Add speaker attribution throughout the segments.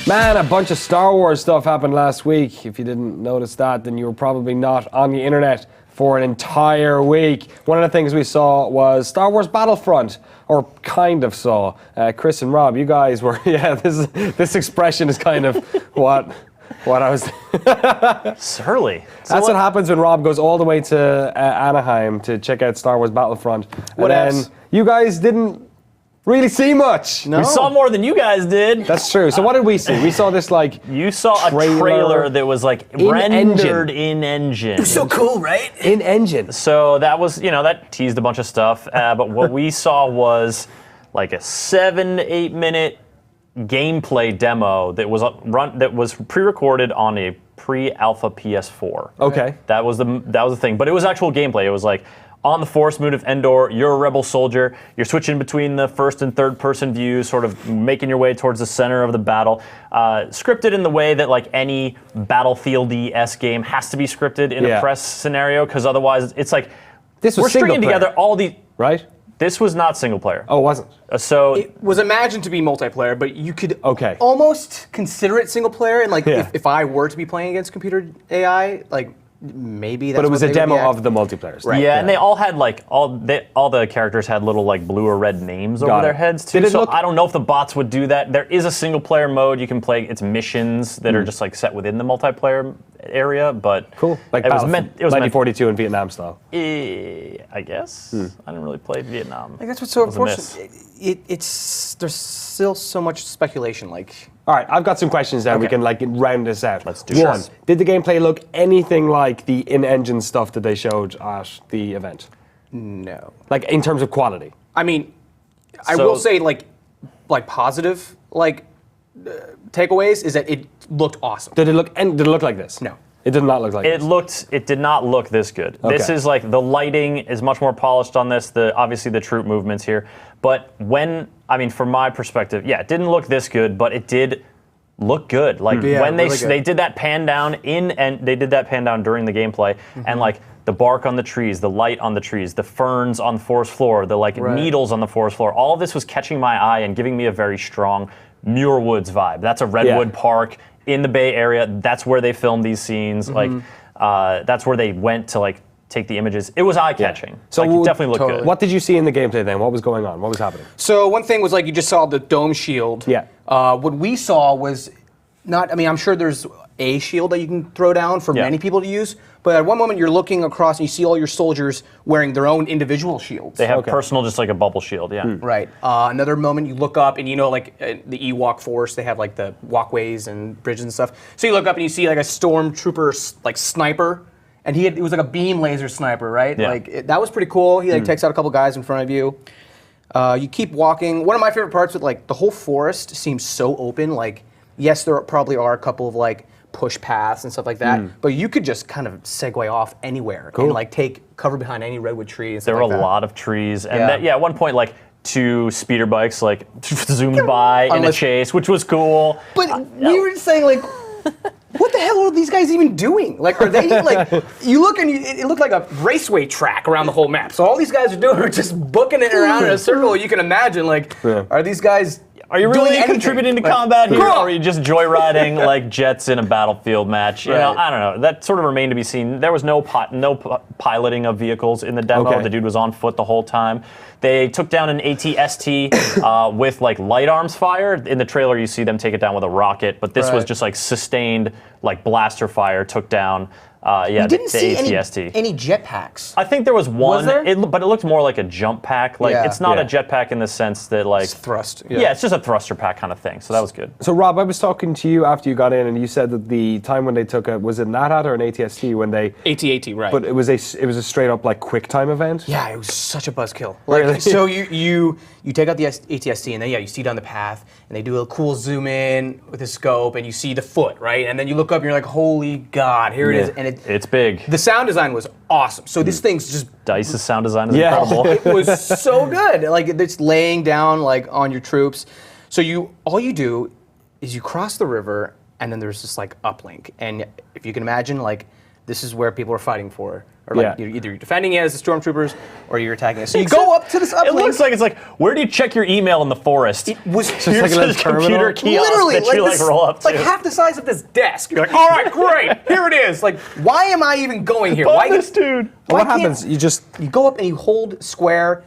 Speaker 1: Man, a bunch of Star Wars stuff happened last week. If you didn't notice that, then you were probably not on the internet for an entire week. One of the things we saw was Star Wars Battlefront, or kind of saw. Chris and Rob, you guys were, this expression is kind of what I was...
Speaker 2: Surly.
Speaker 1: That's what happens when Rob goes all the way to Anaheim to check out Star Wars Battlefront.
Speaker 3: What
Speaker 1: and
Speaker 3: else?
Speaker 1: then you guys didn't really see much.
Speaker 3: No.
Speaker 2: We saw more than you guys did.
Speaker 1: That's true. So what did we see? We saw this
Speaker 2: You saw a trailer that was like rendered in engine.
Speaker 3: It was so cool, right?
Speaker 1: in engine.
Speaker 2: So that was, that teased a bunch of stuff. But what we saw was like a 7 to 8 minute gameplay demo that was pre-recorded on a pre-alpha PS4.
Speaker 1: Okay.
Speaker 2: That was the thing. But it was actual gameplay. It was like on the Force Moon of Endor, you're a rebel soldier. You're switching between the first and third person views, sort of making your way towards the center of the battle. Scripted in the way that like any Battlefield-y-esque game has to be scripted in a press scenario, because otherwise it's like
Speaker 1: This was
Speaker 2: we're stringing
Speaker 1: single player,
Speaker 2: together all the.
Speaker 1: right?
Speaker 2: This was not single player.
Speaker 1: Oh, it wasn't.
Speaker 2: So
Speaker 3: It was imagined to be multiplayer, but you could
Speaker 1: Okay.
Speaker 3: almost consider it single player. And like,
Speaker 1: Yeah.
Speaker 3: if I were to be playing against computer AI, like maybe that's
Speaker 1: But it was
Speaker 3: what
Speaker 1: a
Speaker 3: they would
Speaker 1: demo
Speaker 3: be
Speaker 1: of the multiplayer stuff.
Speaker 3: Right.
Speaker 2: yeah, and they all had like all the characters had little like blue or red names
Speaker 1: Got
Speaker 2: over
Speaker 1: it.
Speaker 2: their heads too.
Speaker 1: Did it
Speaker 2: So
Speaker 1: look-
Speaker 2: I don't know if the bots would do that. There is a single player mode you can play. It's missions that are just like set within the multiplayer area, but
Speaker 1: Cool. Like
Speaker 2: it was meant. It was meant.
Speaker 1: 1942 in Vietnam style.
Speaker 2: I guess I didn't really play Vietnam.
Speaker 3: Like that's what's so
Speaker 2: It was a miss.
Speaker 3: unfortunate. It's there's still so much speculation. Like
Speaker 1: All right, I've got some questions now. We
Speaker 3: Okay.
Speaker 1: can like round this out.
Speaker 2: Let's do
Speaker 1: One,
Speaker 2: this.
Speaker 1: did the gameplay look anything like the in-engine stuff that they showed at the event?
Speaker 3: no.
Speaker 1: Like in terms of quality?
Speaker 3: I mean, I
Speaker 2: So-
Speaker 3: will say like positive takeaways is that it looked awesome.
Speaker 1: Did it look like this?
Speaker 3: No.
Speaker 1: It did not look like this.
Speaker 2: It did not look this good. This
Speaker 1: Okay.
Speaker 2: is like the lighting is much more polished on this. Obviously the troop movements here, but from my perspective, yeah, it didn't look this good, but it did look good. Like
Speaker 3: Yeah,
Speaker 2: when
Speaker 3: really good.
Speaker 2: they did that pan down they did that pan down during the gameplay, and like the bark on the trees, the light on the trees, the ferns on the forest floor, the like needles on the forest floor, all of this was catching my eye and giving me a very strong Muir Woods vibe. That's a redwood park in the Bay Area. That's where they filmed these scenes. Like that's where they went to like take the images. It was eye-catching.
Speaker 1: So
Speaker 2: like, it definitely looked
Speaker 3: totally.
Speaker 2: good.
Speaker 1: What did you see in the gameplay then? What was going on? What was happening?
Speaker 3: So one thing was like you just saw the dome shield.
Speaker 1: Yeah.
Speaker 3: What we saw was not. I mean, I'm sure there's a shield that you can throw down for many people to use. But at one moment you're looking across and you see all your soldiers wearing their own individual shields.
Speaker 2: They have personal, just like a bubble shield. Yeah.
Speaker 3: Right. Another moment you look up and like the Ewok Force, they have like the walkways and bridges and stuff. So you look up and you see like a stormtrooper like sniper, and it was like a beam laser sniper, right?
Speaker 2: Yeah.
Speaker 3: That was pretty cool. He like takes out a couple guys in front of you. You keep walking. One of my favorite parts with like the whole forest seems so open. Like yes, there probably are a couple of like push paths and stuff like that, but you could just kind of segue off anywhere and like take cover behind any redwood tree and stuff
Speaker 2: There were
Speaker 3: like
Speaker 2: a
Speaker 3: that.
Speaker 2: lot of trees, and
Speaker 3: Yeah.
Speaker 2: at one point, like 2 speeder bikes like zoomed by in a
Speaker 3: Unless-
Speaker 2: chase, which was cool.
Speaker 3: But we were saying like, what the hell are these guys even doing? Like, are they like? You look and it looked like a raceway track around the whole map. So all these guys are doing are just booking it around in a circle. You can imagine like, are these guys?
Speaker 2: Are you really
Speaker 3: doing anything?
Speaker 2: contributing to
Speaker 3: Like,
Speaker 2: combat here,
Speaker 3: girl!
Speaker 2: or are you just joyriding like jets in a battlefield match? You know,
Speaker 3: Right.
Speaker 2: I don't know. That sort of remained to be seen. There was no piloting of vehicles in the demo.
Speaker 1: Okay.
Speaker 2: The dude was on foot the whole time. They took down an AT-ST with like light arms fire. In the trailer, you see them take it down with a rocket, but this was
Speaker 3: Right.
Speaker 2: just like sustained like blaster fire. Took down.
Speaker 3: You didn't
Speaker 2: the
Speaker 3: see
Speaker 2: AT-ST.
Speaker 3: any jetpacks.
Speaker 2: I think there was one,
Speaker 3: there?
Speaker 2: but it looked more like a jump pack. Like
Speaker 3: Yeah.
Speaker 2: it's not
Speaker 1: Yeah.
Speaker 2: a jetpack in the sense that like
Speaker 3: Thrust.
Speaker 2: yeah, it's just a thruster pack kind of thing. So that was good.
Speaker 1: So Rob, I was talking to you after you got in, and you said that the time when they took was it an AT-AT or an ATST when they?
Speaker 3: AT-AT, right?
Speaker 1: But it was a straight up like quick time event.
Speaker 3: Yeah, it was such a buzzkill. Like,
Speaker 1: Really?
Speaker 3: so you take out the ATST and then you see down the path and they do a cool zoom in with a scope and you see the foot, right? And then you look up and you're like, holy God, here it is. And
Speaker 2: It's big.
Speaker 3: the sound design was awesome. So this thing's just
Speaker 2: Dice's sound design is
Speaker 1: Yeah.
Speaker 2: incredible.
Speaker 3: it was so good. Like it's laying down like on your troops. So all you do is you cross the river and then there's this like uplink. And if you can imagine, like this is where people are fighting for. Or like either you're defending it as the stormtroopers or you're attacking it. So you go up to this uplink.
Speaker 2: It looks like it's like, where do you check your email in the forest?
Speaker 3: It was
Speaker 1: just like a little
Speaker 2: computer kiosk
Speaker 3: literally
Speaker 2: that you like roll up to.
Speaker 3: like half the size of this desk. You're like, all right, great, here it is. Like, why am I even going here?
Speaker 2: Why this dude?
Speaker 1: What happens? You
Speaker 3: go up and you hold square.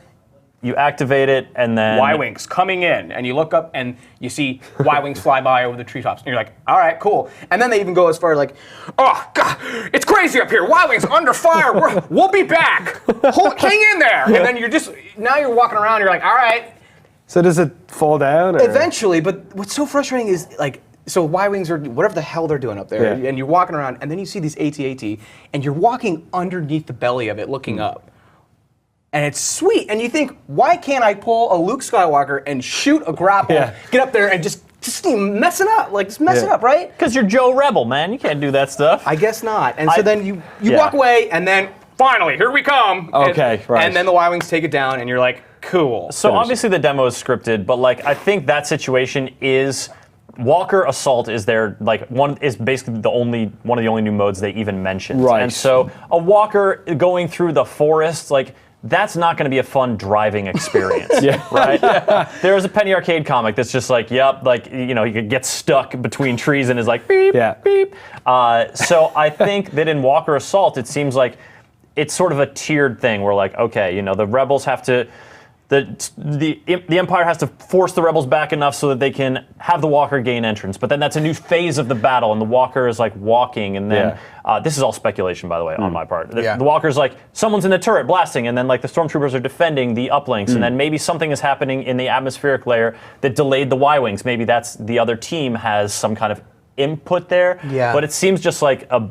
Speaker 2: You activate it, and then
Speaker 3: Y-wings coming in, and you look up and you see Y-wings fly by over the treetops, and you're like, all right, cool. And then they even go as far as like, oh God, it's crazy up here. Y-wings under fire. We'll be back. Hang in there. And then now you're walking around. You're like, all right.
Speaker 1: So does it fall down? Or?
Speaker 3: Eventually, but what's so frustrating is like, so Y-wings are whatever the hell they're doing up there, and you're walking around, and then you see these AT-AT, and you're walking underneath the belly of it, looking up. And it's sweet, and you think, why can't I pull a Luke Skywalker and shoot a grapple, get up there and just mess it up, it up, right?
Speaker 2: Because you're Joe Rebel, man. You can't do that stuff.
Speaker 3: I guess not. And so then you walk away, and then finally, here we come.
Speaker 1: Okay, right.
Speaker 3: And then the Y-wings take it down, and you're like, cool.
Speaker 2: So obviously the demo is scripted, but like I think that situation is. Walker Assault is basically one of the only new modes they even mentioned.
Speaker 1: Right.
Speaker 2: And so a Walker going through the forest, like that's not going to be a fun driving experience. Right? There's a Penny Arcade comic that's just like, yep, like he could get stuck between trees and is like beep, beep. So I think that in Walker Assault, it seems like it's sort of a tiered thing where like, okay, the rebels have to. The Empire has to force the rebels back enough so that they can have the Walker gain entrance. But then that's a new phase of the battle, and the Walker is like walking, and then this is all speculation, by the way, on my part. The Walker's like someone's in the turret blasting, and then like the stormtroopers are defending the uplinks, and then maybe something is happening in the atmospheric layer that delayed the Y-wings. Maybe that's the other team has some kind of input there.
Speaker 3: Yeah.
Speaker 2: But it seems just like a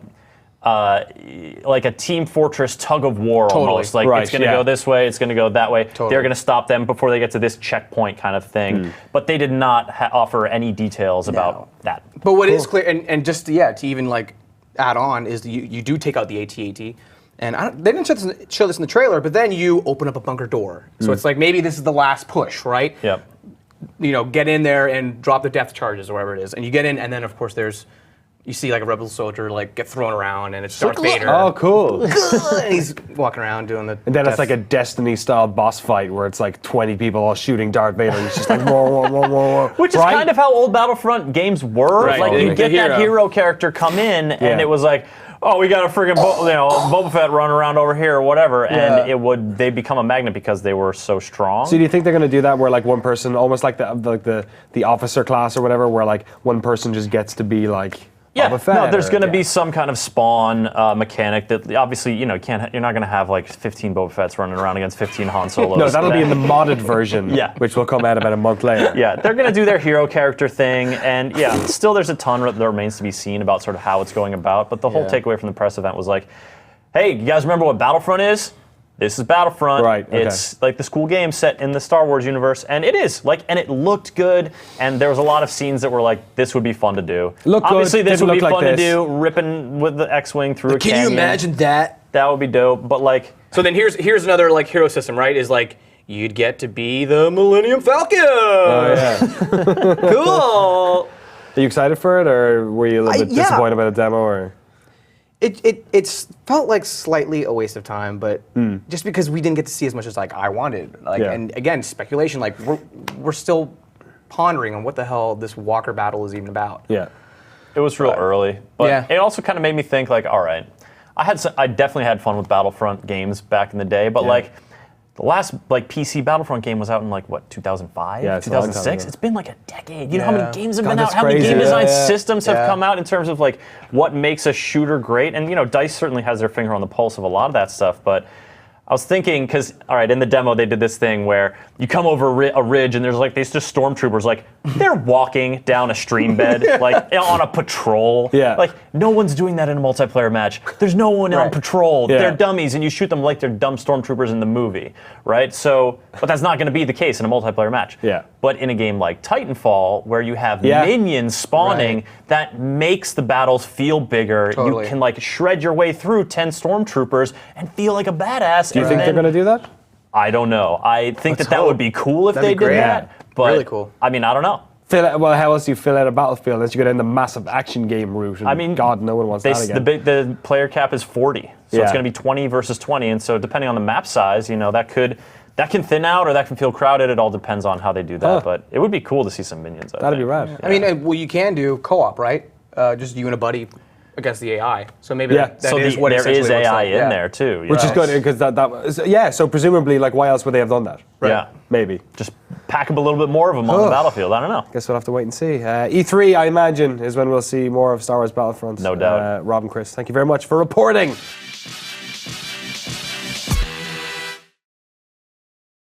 Speaker 2: Team Fortress tug of war almost. Like it's going to go this way, it's going to go that way. They're going to stop them before they get to this checkpoint kind of thing. But they did not offer any details about that.
Speaker 3: But what is clear, and just to even like add on, is you do take out the AT-AT. And they didn't show this in the trailer, but then you open up a bunker door. So it's like maybe this is the last push, right?
Speaker 2: Yep.
Speaker 3: Get in there and drop the depth charges or whatever it is. And you get in, and then of course you see like a rebel soldier like get thrown around, and it's Darth Vader.
Speaker 1: Oh, cool.
Speaker 3: And he's walking around doing the.
Speaker 1: And then it's like a Destiny-style boss fight where it's like 20 people all shooting Darth Vader. And he's just like, whoa, whoa, whoa, whoa.
Speaker 2: Which is kind of how old Battlefront games were.
Speaker 3: Right.
Speaker 2: Like you get that hero character come in, and it was like, oh, we got a friggin' Boba Fett running around over here or whatever, and they become a magnet because they were so strong.
Speaker 1: So do you think they're going to do that where like one person, almost like the officer class or whatever, where like one person just gets to be like.
Speaker 2: No, there's going to be some kind of spawn mechanic that obviously you're not going to have like 15 Boba Fetts running around against 15 Han Solos.
Speaker 1: No, that'll be in the modded version, which will come out about a month later.
Speaker 2: Yeah, they're going to do their hero character thing, and still there's a ton that remains to be seen about sort of how it's going about. But the whole takeaway from the press event was like, hey, you guys remember what Battlefront is? This is Battlefront.
Speaker 1: Right. Okay.
Speaker 2: It's like this cool game set in the Star Wars universe, and it is and it looked good. And there was a lot of scenes that were like, this would be fun to do. Obviously, this would be fun to do, ripping with the X-wing through a canyon.
Speaker 3: Can you imagine that?
Speaker 2: That would be dope. But like,
Speaker 3: so then here's another like hero system, right? Is like you'd get to be the Millennium Falcon.
Speaker 1: Oh yeah.
Speaker 3: Cool.
Speaker 1: Are you excited for it, or were you a little bit disappointed by the demo, or?
Speaker 3: It's felt like slightly a waste of time, but just because we didn't get to see as much as like I wanted. And again, speculation. Like we're still pondering on what the hell this Walker battle is even about.
Speaker 1: Yeah,
Speaker 2: it was real early, but it also kind of made me think like, all right, I definitely had fun with Battlefront games back in the day, but like. The last like PC Battlefront game was out in like what 2005, 2006. It's been like a decade. You know how many games have been out? How many game design systems have come out in terms of like what makes a shooter great? And DICE certainly has their finger on the pulse of a lot of that stuff. But I was thinking, because in the demo they did this thing where you come over a ridge and there's like these just stormtroopers like they're walking down a stream bed like on a patrol.
Speaker 1: Yeah.
Speaker 2: Like no one's doing that in a multiplayer match. There's no one on patrol.
Speaker 1: Yeah.
Speaker 2: They're dummies and you shoot them like they're dumb stormtroopers in the movie, right? So, but that's not going to be the case in a multiplayer match.
Speaker 1: Yeah.
Speaker 2: But in a game like Titanfall, where you have minions spawning, that makes the battles feel bigger.
Speaker 3: Totally.
Speaker 2: You can like shred your way through 10 stormtroopers and feel like a badass.
Speaker 1: Do you think they're going to do that?
Speaker 2: I don't know. I think that would be cool if they did that. But
Speaker 3: really cool.
Speaker 2: I mean, I don't know.
Speaker 1: Well, how else do you fill out a battlefield unless you go down the massive action game route? And
Speaker 2: I mean,
Speaker 1: God, no one wants that again.
Speaker 2: The player cap is 40, so
Speaker 1: Yeah.
Speaker 2: it's going to be 20 versus 20, and so depending on the map size, that can thin out or that can feel crowded. It all depends on how they do that, but it would be cool to see some minions.
Speaker 1: That'd be rad.
Speaker 3: I mean, well, you can do co-op, right? Just you and a buddy against the AI. So maybe that
Speaker 2: So
Speaker 3: is what
Speaker 2: there is
Speaker 3: essentially looks
Speaker 2: AI
Speaker 3: like.
Speaker 2: in there too,
Speaker 1: Which is good because so presumably, like, why else would they have done that?
Speaker 2: Yeah,
Speaker 1: Maybe.
Speaker 2: just pack up a little bit more of them on the battlefield. I don't know.
Speaker 1: Guess we'll have to wait and see. E3, I imagine, is when we'll see more of Star Wars Battlefront.
Speaker 2: No doubt.
Speaker 1: Rob and Chris, thank you very much for reporting.